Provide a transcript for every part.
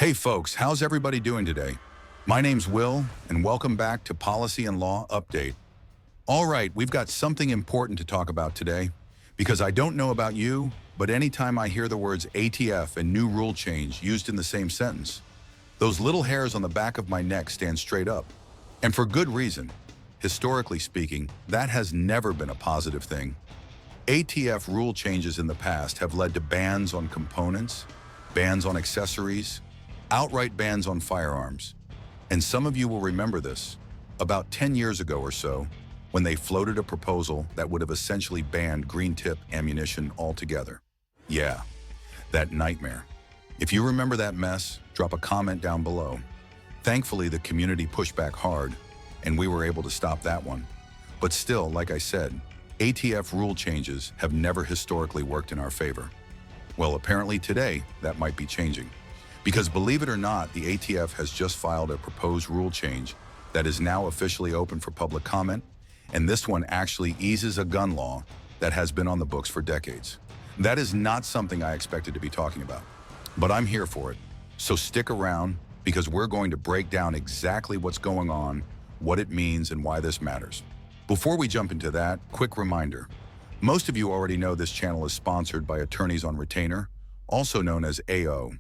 Hey folks, how's everybody doing today? My name's Will, and welcome back to Policy and Law Update. All right, we've got something important to talk about today, because I don't know about you, but anytime I hear the words ATF and new rule change used in the same sentence, those little hairs on the back of my neck stand straight up. And for good reason. Historically speaking, that has never been a positive thing. ATF rule changes in the past have led to bans on components, bans on accessories, outright bans on firearms. And some of you will remember this, about 10 years ago or so, when they floated a proposal that would have essentially banned green-tip ammunition altogether. Yeah, that nightmare. If you remember that mess, drop a comment down below. Thankfully, the community pushed back hard, and we were able to stop that one. But still, like I said, ATF rule changes have never historically worked in our favor. Well, apparently today, that might be changing. Because believe it or not, the ATF has just filed a proposed rule change that is now officially open for public comment, and this one actually eases a gun law that has been on the books for decades. That is not something I expected to be talking about, but I'm here for it. So stick around, because we're going to break down exactly what's going on, what it means, and why this matters. Before we jump into that, quick reminder. Most of you already know this channel is sponsored by Attorneys on Retainer, also known as AO.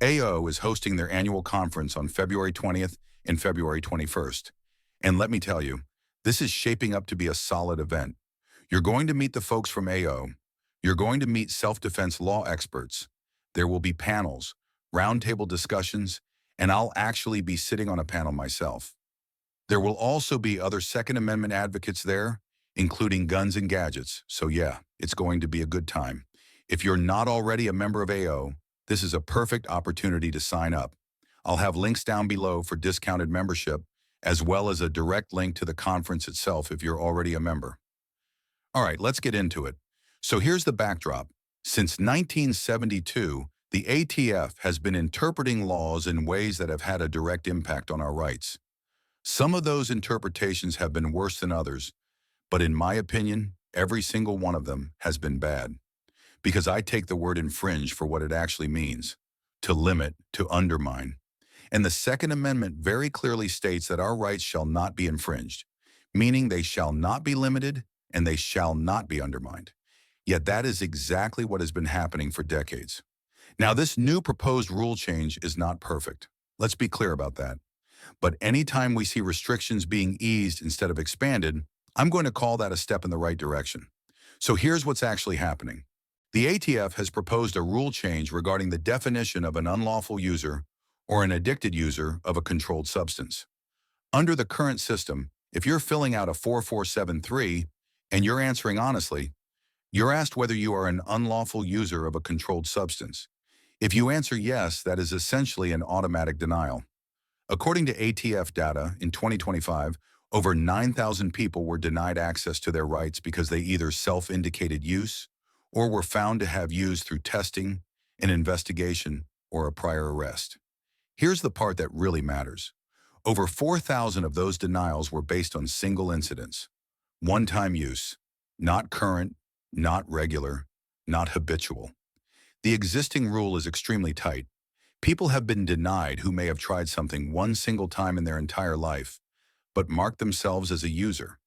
AO is hosting their annual conference on February 20th and February 21st. And let me tell you, this is shaping up to be a solid event. You're going to meet the folks from AO. You're going to meet self-defense law experts. There will be panels, roundtable discussions, and I'll actually be sitting on a panel myself. There will also be other Second Amendment advocates there, including Guns and Gadgets. So yeah, it's going to be a good time. If you're not already a member of AO, this is a perfect opportunity to sign up. I'll have links down below for discounted membership, as well as a direct link to the conference itself if you're already a member. All right, let's get into it. So here's the backdrop. Since 1972, the ATF has been interpreting laws in ways that have had a direct impact on our rights. Some of those interpretations have been worse than others, but in my opinion, every single one of them has been bad. Because I take the word infringe for what it actually means, to limit, to undermine. And the Second Amendment very clearly states that our rights shall not be infringed, meaning they shall not be limited and they shall not be undermined. Yet that is exactly what has been happening for decades. Now, this new proposed rule change is not perfect. Let's be clear about that. But anytime we see restrictions being eased instead of expanded, I'm going to call that a step in the right direction. So here's what's actually happening. The ATF has proposed a rule change regarding the definition of an unlawful user or an addicted user of a controlled substance. Under the current system, if you're filling out a 4473 and you're answering honestly, you're asked whether you are an unlawful user of a controlled substance. If you answer yes, that is essentially an automatic denial. According to ATF data, in 2025, over 9,000 people were denied access to their rights because they either self-indicated use or were found to have used through testing, an investigation, or a prior arrest. Here's the part that really matters. Over 4,000 of those denials were based on single incidents. One-time use, not current, not regular, not habitual. The existing rule is extremely tight. People have been denied who may have tried something one single time in their entire life, but marked themselves as a user.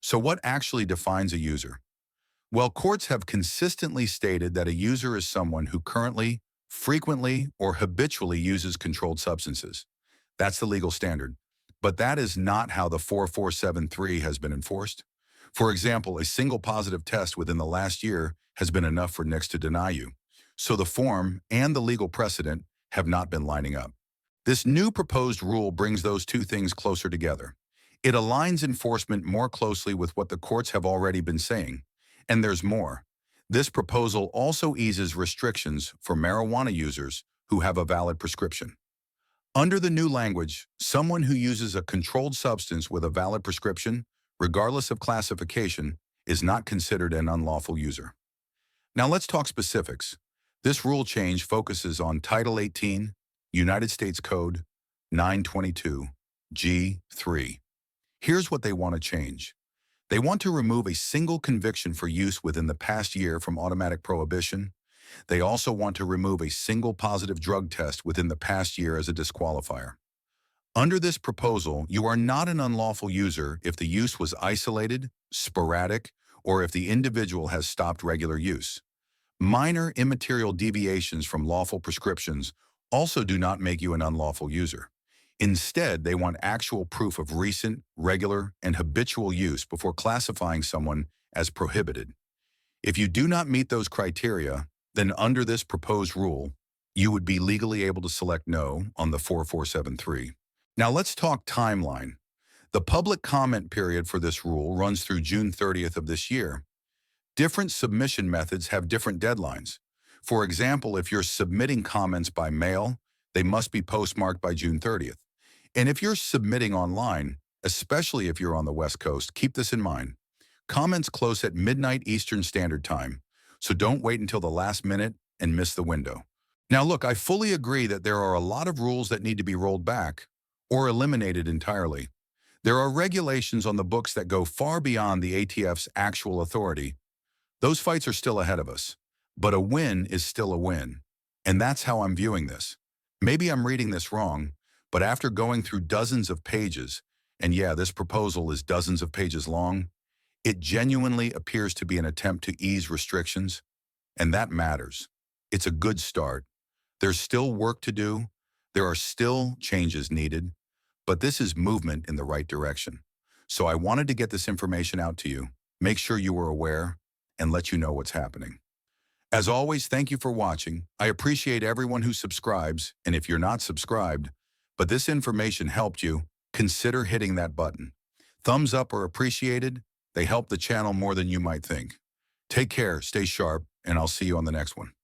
So what actually defines a user? Well, courts have consistently stated that a user is someone who currently, frequently, or habitually uses controlled substances. That's the legal standard. But that is not how the 4473 has been enforced. For example, a single positive test within the last year has been enough for NICS to deny you. So the form and the legal precedent have not been lining up. This new proposed rule brings those two things closer together. It aligns enforcement more closely with what the courts have already been saying. And there's more. This proposal also eases restrictions for marijuana users who have a valid prescription. Under the new language, someone who uses a controlled substance with a valid prescription, regardless of classification, is not considered an unlawful user. Now let's talk specifics. This rule change focuses on Title 18, United States Code 922, G3. Here's what they want to change. They want to remove a single conviction for use within the past year from automatic prohibition They also want to remove a single positive drug test within the past year as a disqualifier. Under this proposal, you are not an unlawful user if the use was isolated, sporadic, or if the individual has stopped regular use. Minor immaterial deviations from lawful prescriptions also do not make you an unlawful user. Instead, they want actual proof of recent, regular, and habitual use before classifying someone as prohibited. If you do not meet those criteria, then under this proposed rule, you would be legally able to select no on the 4473. Now let's talk timeline. The public comment period for this rule runs through June 30th of this year. Different submission methods have different deadlines. For example, if you're submitting comments by mail, they must be postmarked by June 30th. And if you're submitting online, especially if you're on the West Coast, keep this in mind. Comments close at midnight Eastern Standard Time, so don't wait until the last minute and miss the window. Now look, I fully agree that there are a lot of rules that need to be rolled back or eliminated entirely. There are regulations on the books that go far beyond the ATF's actual authority. Those fights are still ahead of us, but a win is still a win. And that's how I'm viewing this. Maybe I'm reading this wrong, but after going through dozens of pages, and yeah, this proposal is dozens of pages long, it genuinely appears to be an attempt to ease restrictions, and that matters. It's a good start. There's still work to do. There are still changes needed, but this is movement in the right direction. So I wanted to get this information out to you, make sure you were aware, and let you know what's happening. As always, thank you for watching. I appreciate everyone who subscribes, and if you're not subscribed, but this information helped you, consider hitting that button. Thumbs up are appreciated. They help the channel more than you might think. Take care, stay sharp, and I'll see you on the next one.